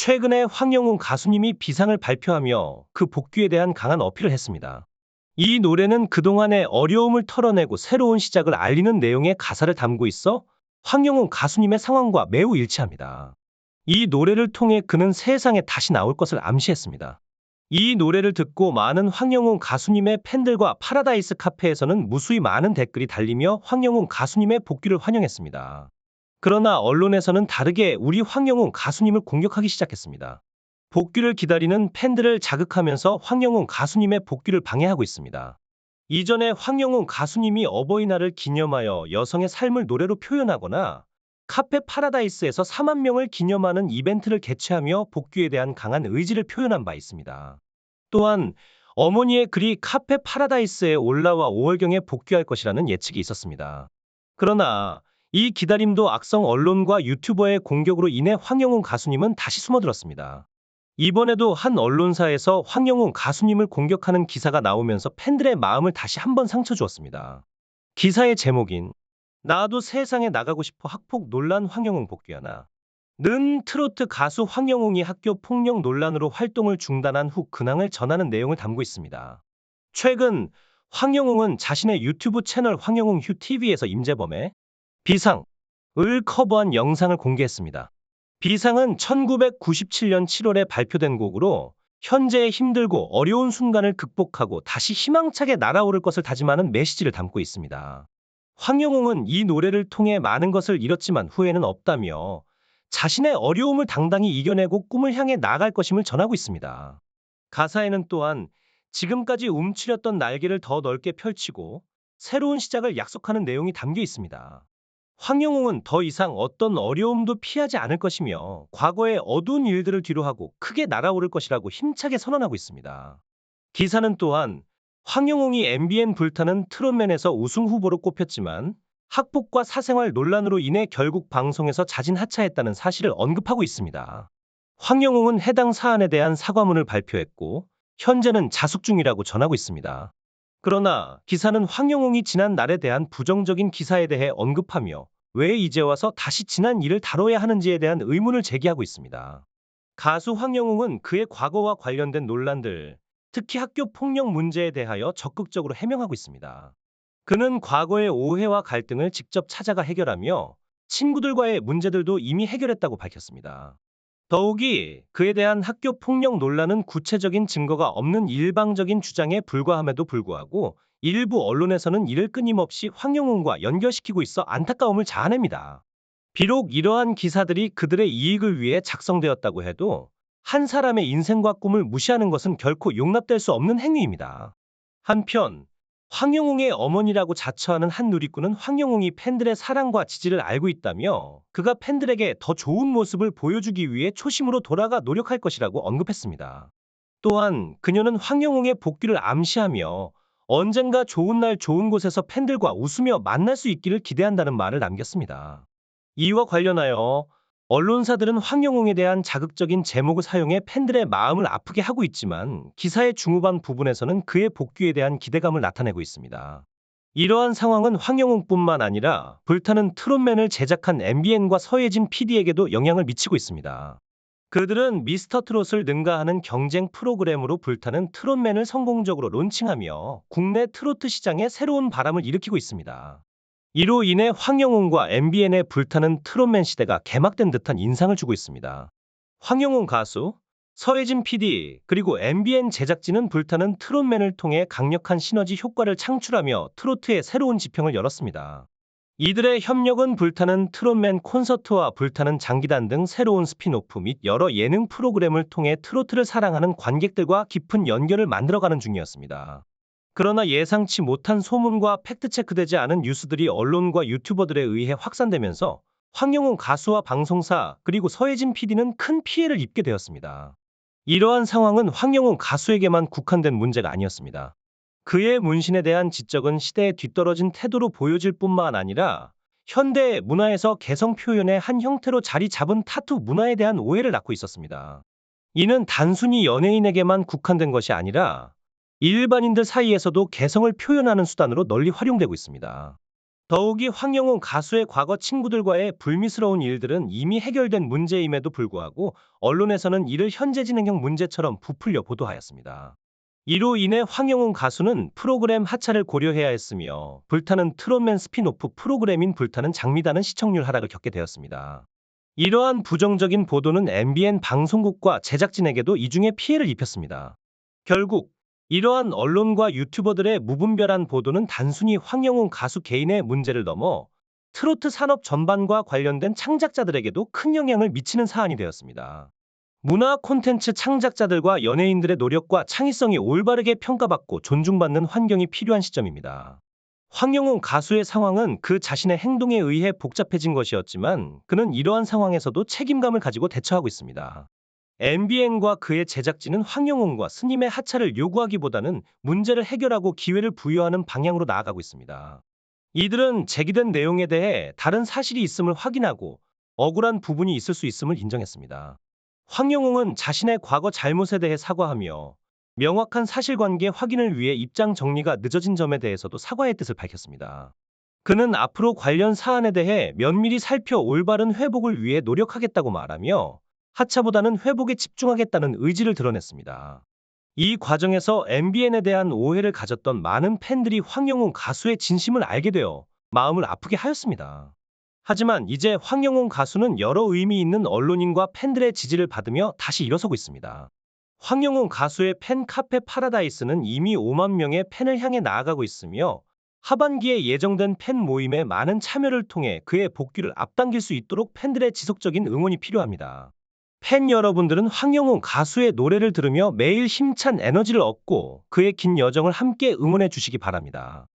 최근에 황영웅 가수님이 비상을 발표하며 그 복귀에 대한 강한 어필을 했습니다. 이 노래는 그동안의 어려움을 털어내고 새로운 시작을 알리는 내용의 가사를 담고 있어 황영웅 가수님의 상황과 매우 일치합니다. 이 노래를 통해 그는 세상에 다시 나올 것을 암시했습니다. 이 노래를 듣고 많은 황영웅 가수님의 팬들과 파라다이스 카페에서는 무수히 많은 댓글이 달리며 황영웅 가수님의 복귀를 환영했습니다. 그러나 언론에서는 다르게 우리 황영웅 가수님을 공격하기 시작했습니다. 복귀를 기다리는 팬들을 자극하면서 황영웅 가수님의 복귀를 방해하고 있습니다. 이전에 황영웅 가수님이 어버이날을 기념하여 여성의 삶을 노래로 표현하거나 카페 파라다이스에서 4만 명을 기념하는 이벤트를 개최하며 복귀에 대한 강한 의지를 표현한 바 있습니다. 또한 어머니의 글이 카페 파라다이스에 올라와 5월경에 복귀할 것이라는 예측이 있었습니다. 그러나 이 기다림도 악성 언론과 유튜버의 공격으로 인해 황영웅 가수님은 다시 숨어들었습니다. 이번에도 한 언론사에서 황영웅 가수님을 공격하는 기사가 나오면서 팬들의 마음을 다시 한번 상처 주었습니다. 기사의 제목인 나도 세상에 나가고 싶어 학폭 논란 황영웅 복귀하나 는 트로트 가수 황영웅이 학교 폭력 논란으로 활동을 중단한 후 근황을 전하는 내용을 담고 있습니다. 최근 황영웅은 자신의 유튜브 채널 황영웅 휴TV에서 임재범의 비상을 커버한 영상을 공개했습니다. 비상은 1997년 7월에 발표된 곡으로 현재의 힘들고 어려운 순간을 극복하고 다시 희망차게 날아오를 것을 다짐하는 메시지를 담고 있습니다. 황영웅은 이 노래를 통해 많은 것을 잃었지만 후회는 없다며 자신의 어려움을 당당히 이겨내고 꿈을 향해 나아갈 것임을 전하고 있습니다. 가사에는 또한 지금까지 움츠렸던 날개를 더 넓게 펼치고 새로운 시작을 약속하는 내용이 담겨 있습니다. 황영웅은 더 이상 어떤 어려움도 피하지 않을 것이며 과거의 어두운 일들을 뒤로하고 크게 날아오를 것이라고 힘차게 선언하고 있습니다. 기사는 또한 황영웅이 MBN 불타는 트롯맨에서 우승 후보로 꼽혔지만 학폭과 사생활 논란으로 인해 결국 방송에서 자진 하차했다는 사실을 언급하고 있습니다. 황영웅은 해당 사안에 대한 사과문을 발표했고 현재는 자숙 중이라고 전하고 있습니다. 그러나 기사는 황영웅이 지난 날에 대한 부정적인 기사에 대해 언급하며 왜 이제 와서 다시 지난 일을 다뤄야 하는지에 대한 의문을 제기하고 있습니다. 가수 황영웅은 그의 과거와 관련된 논란들, 특히 학교 폭력 문제에 대하여 적극적으로 해명하고 있습니다. 그는 과거의 오해와 갈등을 직접 찾아가 해결하며 친구들과의 문제들도 이미 해결했다고 밝혔습니다. 더욱이 그에 대한 학교 폭력 논란은 구체적인 증거가 없는 일방적인 주장에 불과함에도 불구하고 일부 언론에서는 이를 끊임없이 황영웅과 연결시키고 있어 안타까움을 자아냅니다. 비록 이러한 기사들이 그들의 이익을 위해 작성되었다고 해도 한 사람의 인생과 꿈을 무시하는 것은 결코 용납될 수 없는 행위입니다. 한편 황영웅의 어머니라고 자처하는 한 누리꾼은 황영웅이 팬들의 사랑과 지지를 알고 있다며 그가 팬들에게 더 좋은 모습을 보여주기 위해 초심으로 돌아가 노력할 것이라고 언급했습니다. 또한 그녀는 황영웅의 복귀를 암시하며 언젠가 좋은 날 좋은 곳에서 팬들과 웃으며 만날 수 있기를 기대한다는 말을 남겼습니다. 이와 관련하여 언론사들은 황영웅에 대한 자극적인 제목을 사용해 팬들의 마음을 아프게 하고 있지만 기사의 중후반 부분에서는 그의 복귀에 대한 기대감을 나타내고 있습니다. 이러한 상황은 황영웅뿐만 아니라 불타는 트롯맨을 제작한 MBN과 서예진 PD에게도 영향을 미치고 있습니다. 그들은 미스터 트롯을 능가하는 경쟁 프로그램으로 불타는 트롯맨을 성공적으로 론칭하며 국내 트로트 시장에 새로운 바람을 일으키고 있습니다. 이로 인해 황영웅과 MBN의 불타는 트롯맨 시대가 개막된 듯한 인상을 주고 있습니다. 황영웅 가수, 서혜진 PD, 그리고 MBN 제작진은 불타는 트롯맨을 통해 강력한 시너지 효과를 창출하며 트로트의 새로운 지평을 열었습니다. 이들의 협력은 불타는 트롯맨 콘서트와 불타는 장기단 등 새로운 스핀오프 및 여러 예능 프로그램을 통해 트로트를 사랑하는 관객들과 깊은 연결을 만들어가는 중이었습니다. 그러나 예상치 못한 소문과 팩트체크되지 않은 뉴스들이 언론과 유튜버들에 의해 확산되면서 황영웅 가수와 방송사 그리고 서혜진 PD는 큰 피해를 입게 되었습니다. 이러한 상황은 황영웅 가수에게만 국한된 문제가 아니었습니다. 그의 문신에 대한 지적은 시대에 뒤떨어진 태도로 보여질 뿐만 아니라 현대 문화에서 개성 표현의 한 형태로 자리 잡은 타투 문화에 대한 오해를 낳고 있었습니다. 이는 단순히 연예인에게만 국한된 것이 아니라 일반인들 사이에서도 개성을 표현하는 수단으로 널리 활용되고 있습니다. 더욱이 황영웅 가수의 과거 친구들과의 불미스러운 일들은 이미 해결된 문제임에도 불구하고 언론에서는 이를 현재 진행형 문제처럼 부풀려 보도하였습니다. 이로 인해 황영웅 가수는 프로그램 하차를 고려해야 했으며 불타는 트롯맨 스핀오프 프로그램인 불타는 장미단은 시청률 하락을 겪게 되었습니다. 이러한 부정적인 보도는 MBN 방송국과 제작진에게도 이중의 피해를 입혔습니다. 결국 이러한 언론과 유튜버들의 무분별한 보도는 단순히 황영웅 가수 개인의 문제를 넘어 트로트 산업 전반과 관련된 창작자들에게도 큰 영향을 미치는 사안이 되었습니다. 문화 콘텐츠 창작자들과 연예인들의 노력과 창의성이 올바르게 평가받고 존중받는 환경이 필요한 시점입니다. 황영웅 가수의 상황은 그 자신의 행동에 의해 복잡해진 것이었지만 그는 이러한 상황에서도 책임감을 가지고 대처하고 있습니다. MBN과 그의 제작진은 황영웅과 스님의 하차를 요구하기보다는 문제를 해결하고 기회를 부여하는 방향으로 나아가고 있습니다. 이들은 제기된 내용에 대해 다른 사실이 있음을 확인하고 억울한 부분이 있을 수 있음을 인정했습니다. 황영웅은 자신의 과거 잘못에 대해 사과하며 명확한 사실관계 확인을 위해 입장 정리가 늦어진 점에 대해서도 사과의 뜻을 밝혔습니다. 그는 앞으로 관련 사안에 대해 면밀히 살펴 올바른 회복을 위해 노력하겠다고 말하며 하차보다는 회복에 집중하겠다는 의지를 드러냈습니다. 이 과정에서 MBN에 대한 오해를 가졌던 많은 팬들이 황영웅 가수의 진심을 알게 되어 마음을 아프게 하였습니다. 하지만 이제 황영웅 가수는 여러 의미 있는 언론인과 팬들의 지지를 받으며 다시 일어서고 있습니다. 황영웅 가수의 팬 카페 파라다이스는 이미 5만 명의 팬을 향해 나아가고 있으며 하반기에 예정된 팬 모임에 많은 참여를 통해 그의 복귀를 앞당길 수 있도록 팬들의 지속적인 응원이 필요합니다. 팬 여러분들은 황영웅 가수의 노래를 들으며 매일 힘찬 에너지를 얻고 그의 긴 여정을 함께 응원해 주시기 바랍니다.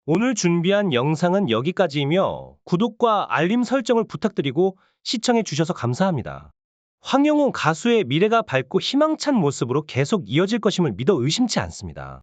오늘 준비한 영상은 여기까지이며 구독과 알림 설정을 부탁드리고 시청해 주셔서 감사합니다. 황영웅 가수의 미래가 밝고 희망찬 모습으로 계속 이어질 것임을 믿어 의심치 않습니다.